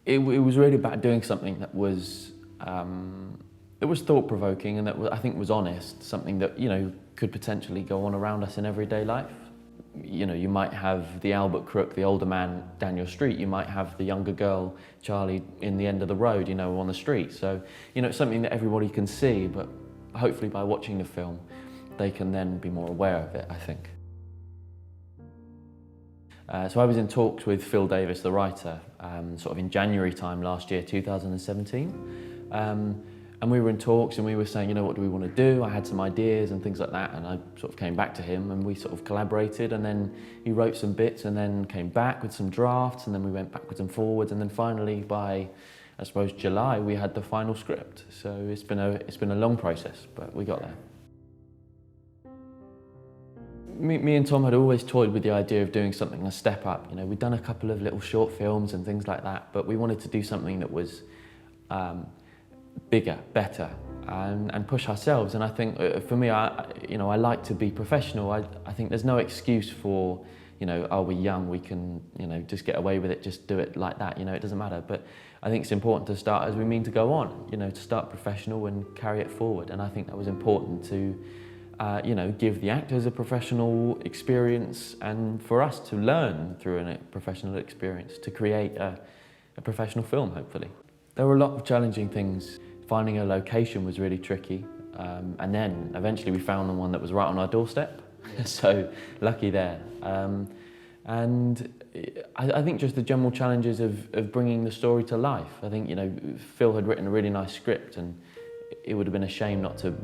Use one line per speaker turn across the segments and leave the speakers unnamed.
it was really about doing something that was thought-provoking and I think was honest, something that, could potentially go on around us in everyday life. You might have the Albert Crook, the older man down your street. You might have the younger girl, Charlie, in the end of the road, on the street. So, it's something that everybody can see, but hopefully by watching the film, they can then be more aware of it, I think. So I was in talks with Phil Davis, the writer, sort of in January time last year, 2017. And we were in talks and we were saying, what do we want to do? I had some ideas and things like that, and I sort of came back to him and we sort of collaborated, and then he wrote some bits and then came back with some drafts, and then we went backwards and forwards, and then finally by, I suppose, July, we had the final script. So it's been a long process, but we got there. Me and Tom had always toyed with the idea of doing something a step up. We'd done a couple of little short films and things like that, but we wanted to do something that was bigger, better, and push ourselves. And I think for me, I like to be professional. I think there's no excuse for, oh, we're young, we can, just get away with it, just do it like that. It doesn't matter. But I think it's important to start as we mean to go on. To start professional and carry it forward. And I think that was important to, give the actors a professional experience, and for us to learn through a professional experience to create a professional film, hopefully. There were a lot of challenging things. Finding a location was really tricky, and then eventually we found the one that was right on our doorstep, so lucky there. And I think just the general challenges of bringing the story to life. I think, Phil had written a really nice script, and it would have been a shame not to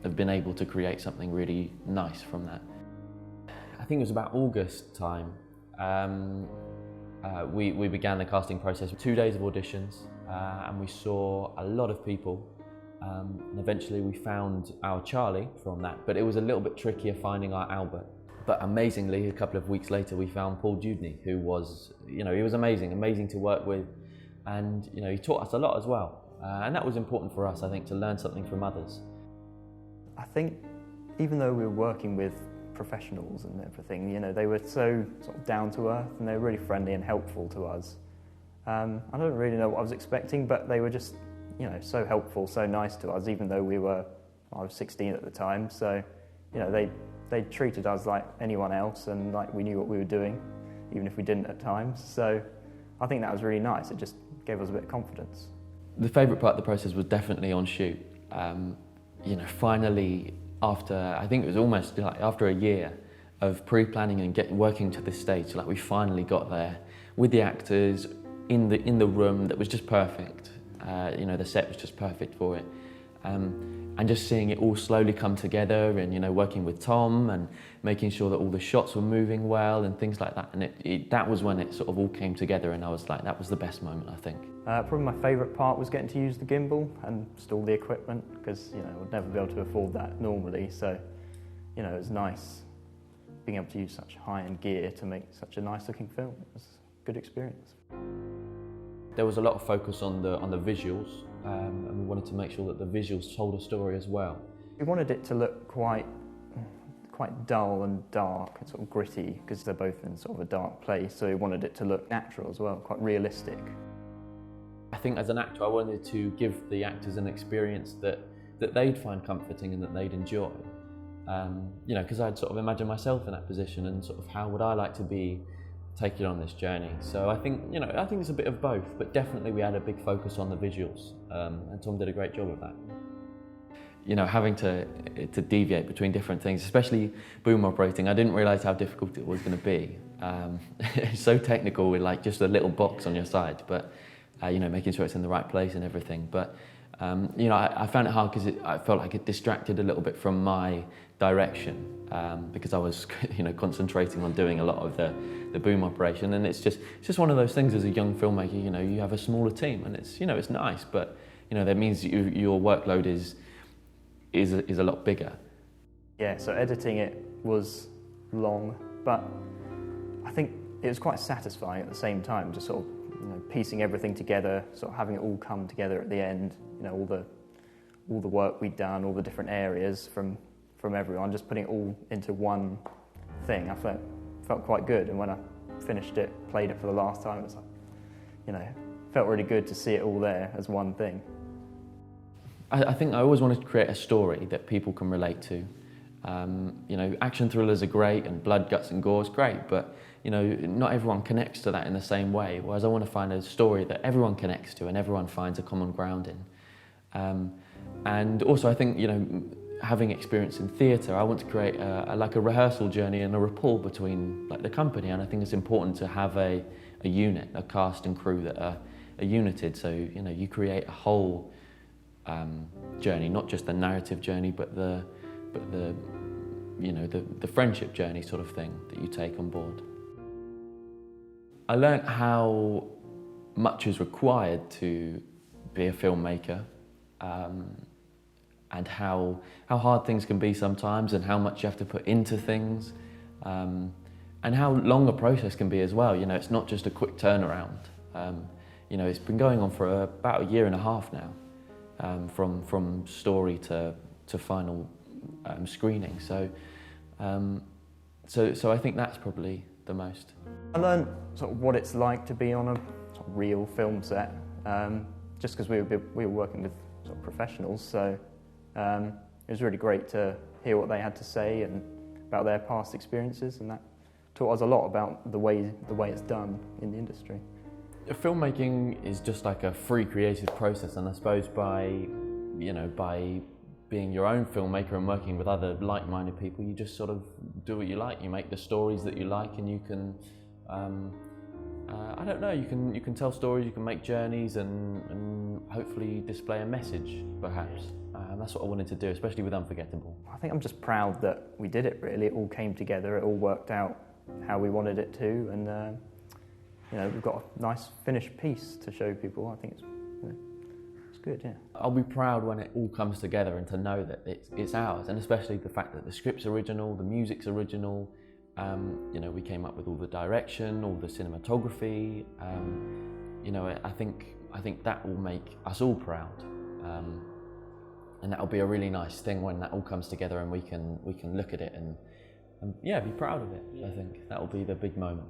have been able to create something really nice from that. I think it was about August time. We began the casting process with 2 days of auditions, and we saw a lot of people, and eventually we found our Charlie from that, but it was a little bit trickier finding our Albert. But amazingly, a couple of weeks later, we found Paul Dewdney, who was, he was amazing to work with, and he taught us a lot as well, and that was important for us, I think, to learn something from others.
I think even though we were working with professionals and everything, they were so sort of down to earth, and they were really friendly and helpful to us. I don't really know what I was expecting, but they were just, so helpful, so nice to us, even though I was 16 at the time, so, they treated us like anyone else, and like we knew what we were doing, even if we didn't at times. So I think that was really nice. It just gave us a bit of confidence.
The favourite part of the process was definitely on shoot. Finally, after, I think it was almost like after a year of pre-planning and working to this stage, we finally got there with the actors in the room that was just perfect. The set was just perfect for it. And just seeing it all slowly come together, and working with Tom and making sure that all the shots were moving well and things like that. And that was when it sort of all came together, and I was like, that was the best moment, I think.
Probably my favourite part was getting to use the gimbal and install the equipment, because I would never be able to afford that normally. So it was nice being able to use such high-end gear to make such a nice-looking film. It was a good experience.
There was a lot of focus on the visuals, and we wanted to make sure that the visuals told a story as well.
We wanted it to look quite dull and dark and sort of gritty, because they're both in sort of a dark place, so we wanted it to look natural as well, quite realistic.
I think as an actor I wanted to give the actors an experience that they'd find comforting and that they'd enjoy. Because I'd sort of imagine myself in that position, and sort of how would I like to be taking on this journey. So I think, it's a bit of both, but definitely we had a big focus on the visuals, and Tom did a great job of that. Having to deviate between different things, especially boom operating, I didn't realise how difficult it was going to be. It's so technical with just a little box on your side, but making sure it's in the right place and everything. But I found it hard because I felt like it distracted a little bit from my direction, because I was concentrating on doing a lot of the boom operation, and it's just one of those things as a young filmmaker. You have a smaller team, and it's it's nice, but that means your workload is a lot bigger.
Yeah, so editing it was long, but I think it was quite satisfying at the same time, just sort of piecing everything together, sort of having it all come together at the end. All the work we'd done, all the different areas from everyone, just putting it all into one thing. I felt quite good, and when I finished it, played it for the last time, it was like, felt really good to see it all there as one thing.
I think I always wanted to create a story that people can relate to. You know, action thrillers are great and blood, guts and gore is great, but you know, not everyone connects to that in the same way, whereas I want to find a story that everyone connects to and everyone finds a common ground in. And also I think, you know, having experience in theatre, I want to create like a rehearsal journey and a rapport between like the company, and I think it's important to have a unit, a cast and crew that are united, so you know, you create a whole journey, not just the narrative journey, but the you know, the friendship journey sort of thing that you take on board. I learnt how much is required to be a filmmaker, and how hard things can be sometimes, and how much you have to put into things, and how long a process can be as well. You know, it's not just a quick turnaround. You know, it's been going on for about 1.5 years now, from story to final screening. So I think that's probably the most.
I learned sort of what it's like to be on a sort of real film set, just because we were working with sort of professionals. So it was really great to hear what they had to say and about their past experiences, and that taught us a lot about the way it's done in the industry.
Filmmaking is just like a free creative process, and I suppose by being your own filmmaker and working with other like-minded people, you just sort of do what you like. You make the stories that you like, and you can, I don't know, you can tell stories, you can make journeys, and hopefully display a message, perhaps. That's what I wanted to do, especially with Unforgettable.
I think I'm just proud that we did it, really. It all came together, it all worked out how we wanted it to, and you know, we've got a nice finished piece to show people. I think it's, you know, it's good, yeah.
I'll be proud when it all comes together and to know that it's ours, and especially the fact that the script's original, the music's original. You know, we came up with all the direction, all the cinematography. You know, I think that will make us all proud. And that'll be a really nice thing when that all comes together and we can look at it and yeah, be proud of it. I think that'll be the big moment.